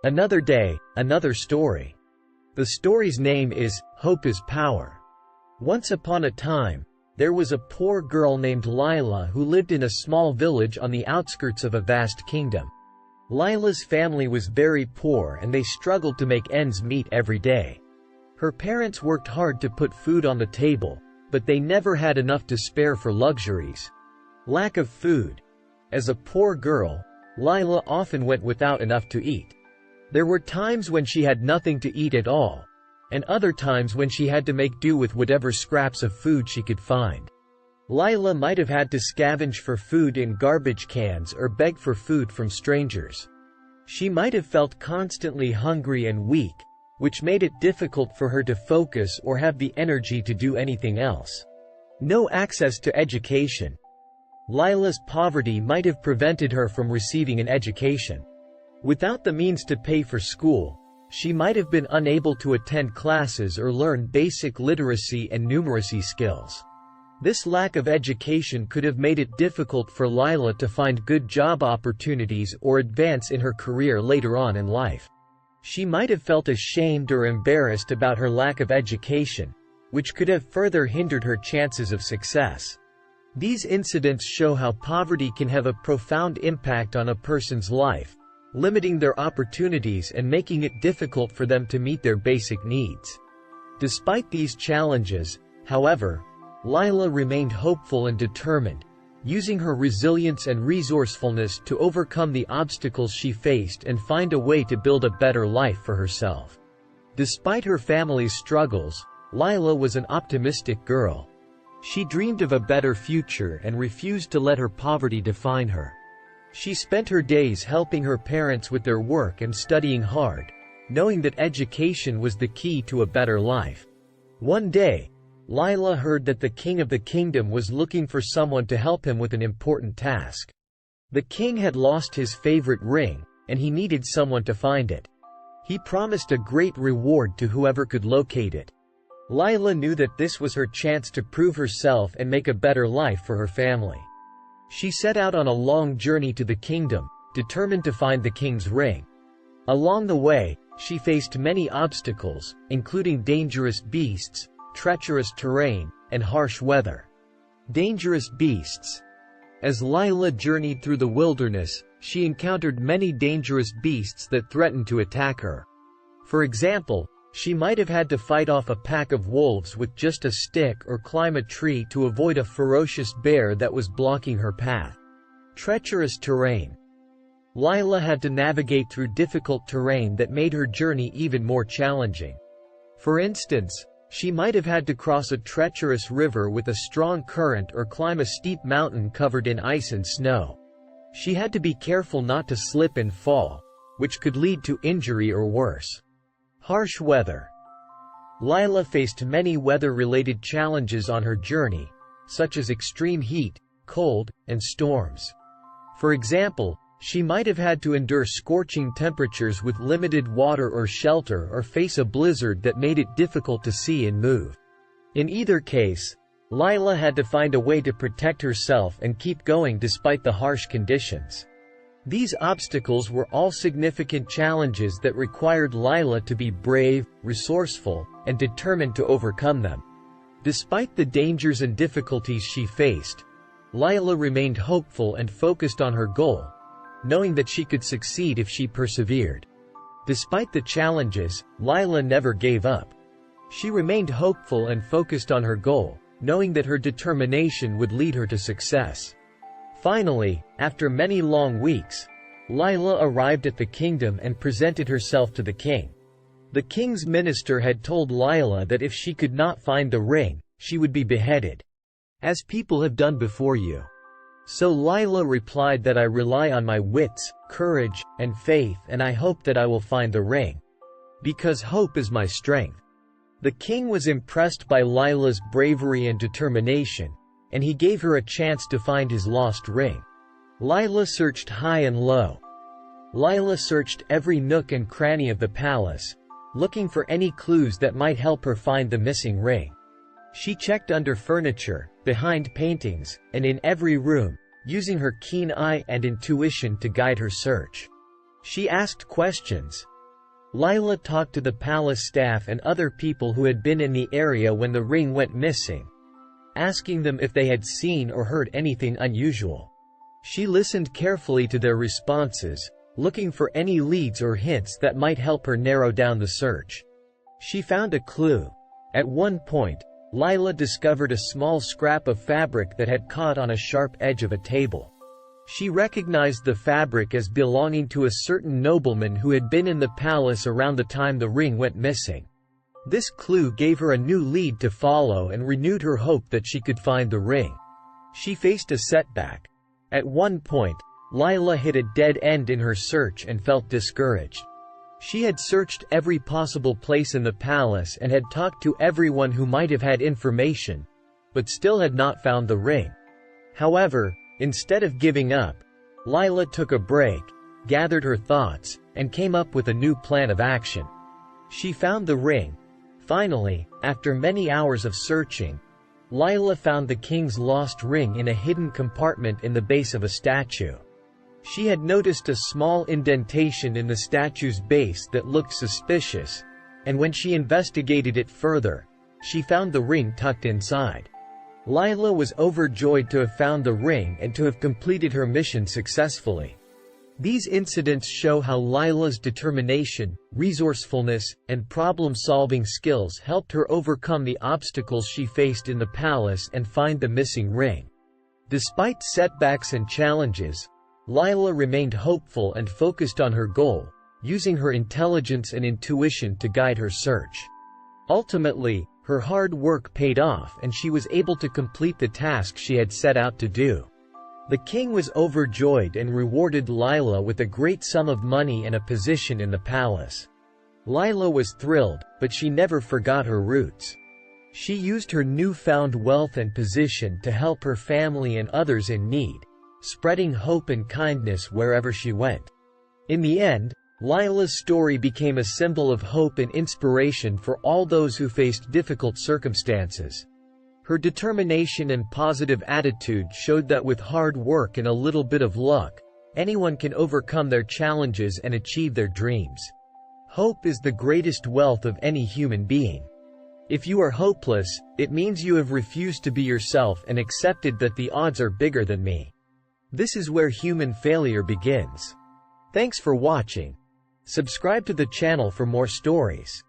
Another day, another story. The story's name is Hope is Power. Once upon a time, there was a poor girl named Lila who lived in a small village on the outskirts of a vast kingdom. Lila's family was very poor and they struggled to make ends meet every day. Her parents worked hard to put food on the table, but they never had enough to spare for luxuries. Lack of food. As a poor girl, Lila often went without enough to eat. There were times when she had nothing to eat at all, and other times when she had to make do with whatever scraps of food she could find. Lila might have had to scavenge for food in garbage cans or beg for food from strangers. She might have felt constantly hungry and weak, which made it difficult for her to focus or have the energy to do anything else. No access to education. Lila's poverty might have prevented her from receiving an education. Without the means to pay for school, she might have been unable to attend classes or learn basic literacy and numeracy skills. This lack of education could have made it difficult for Lila to find good job opportunities or advance in her career later on in life. She might have felt ashamed or embarrassed about her lack of education, which could have further hindered her chances of success. These incidents show how poverty can have a profound impact on a person's life, limiting their opportunities and making it difficult for them to meet their basic needs. Despite these challenges, however, Lila remained hopeful and determined, using her resilience and resourcefulness to overcome the obstacles she faced and find a way to build a better life for herself. Despite her family's struggles, Lila was an optimistic girl. She dreamed of a better future and refused to let her poverty define her. She spent her days helping her parents with their work and studying hard, knowing that education was the key to a better life. One day, Lila heard that the king of the kingdom was looking for someone to help him with an important task. The king had lost his favorite ring, and he needed someone to find it. He promised a great reward to whoever could locate it. Lila knew that this was her chance to prove herself and make a better life for her family. She set out on a long journey to the kingdom, determined to find the king's ring. Along the way, she faced many obstacles, including dangerous beasts, treacherous terrain, and harsh weather. Dangerous beasts. As Lila journeyed through the wilderness, she encountered many dangerous beasts that threatened to attack her. For example, she might have had to fight off a pack of wolves with just a stick or climb a tree to avoid a ferocious bear that was blocking her path. Treacherous terrain. Lila had to navigate through difficult terrain that made her journey even more challenging. For instance, she might have had to cross a treacherous river with a strong current or climb a steep mountain covered in ice and snow. She had to be careful not to slip and fall, which could lead to injury or worse. Harsh weather. Lila faced many weather-related challenges on her journey, such as extreme heat, cold, and storms. For example, she might have had to endure scorching temperatures with limited water or shelter or face a blizzard that made it difficult to see and move. In either case, Lila had to find a way to protect herself and keep going despite the harsh conditions. These obstacles were all significant challenges that required Lila to be brave, resourceful, and determined to overcome them. Despite the dangers and difficulties she faced, Lila remained hopeful and focused on her goal, knowing that she could succeed if she persevered. Despite the challenges, Lila never gave up. She remained hopeful and focused on her goal, knowing that her determination would lead her to success. Finally, after many long weeks, Lila arrived at the kingdom and presented herself to the king. The king's minister had told Lila that if she could not find the ring, she would be beheaded, as people have done before you. So Lila replied that I rely on my wits, courage, and faith, and I hope that I will find the ring. Because hope is my strength. The king was impressed by Lila's bravery and determination, and he gave her a chance to find his lost ring. Lila searched high and low. Lila searched every nook and cranny of the palace, looking for any clues that might help her find the missing ring. She checked under furniture, behind paintings, and in every room, using her keen eye and intuition to guide her search. She asked questions, Lila talked to the palace staff and other people who had been in the area when the ring went missing, asking them if they had seen or heard anything unusual. She listened carefully to their responses, looking for any leads or hints that might help her narrow down the search. She found a clue. At one point, Lila discovered a small scrap of fabric that had caught on a sharp edge of a table. She recognized the fabric as belonging to a certain nobleman who had been in the palace around the time the ring went missing. This clue gave her a new lead to follow and renewed her hope that she could find the ring. She faced a setback. At one point, Lila hit a dead end in her search and felt discouraged. She had searched every possible place in the palace and had talked to everyone who might have had information, but still had not found the ring. However, instead of giving up, Lila took a break, gathered her thoughts, and came up with a new plan of action. She found the ring. Finally, after many hours of searching, Lila found the king's lost ring in a hidden compartment in the base of a statue. She had noticed a small indentation in the statue's base that looked suspicious, and when she investigated it further, she found the ring tucked inside. Lila was overjoyed to have found the ring and to have completed her mission successfully. These incidents show how Lila's determination, resourcefulness, and problem-solving skills helped her overcome the obstacles she faced in the palace and find the missing ring. Despite setbacks and challenges, Lila remained hopeful and focused on her goal, using her intelligence and intuition to guide her search. Ultimately, her hard work paid off and she was able to complete the task she had set out to do. The king was overjoyed and rewarded Lila with a great sum of money and a position in the palace. Lila was thrilled, but she never forgot her roots. She used her newfound wealth and position to help her family and others in need, spreading hope and kindness wherever she went. In the end, Lila's story became a symbol of hope and inspiration for all those who faced difficult circumstances. Her determination and positive attitude showed that with hard work and a little bit of luck, anyone can overcome their challenges and achieve their dreams. Hope is the greatest wealth of any human being. If you are hopeless, it means you have refused to be yourself and accepted that the odds are bigger than me. This is where human failure begins. Thanks for watching. Subscribe to the channel for more stories.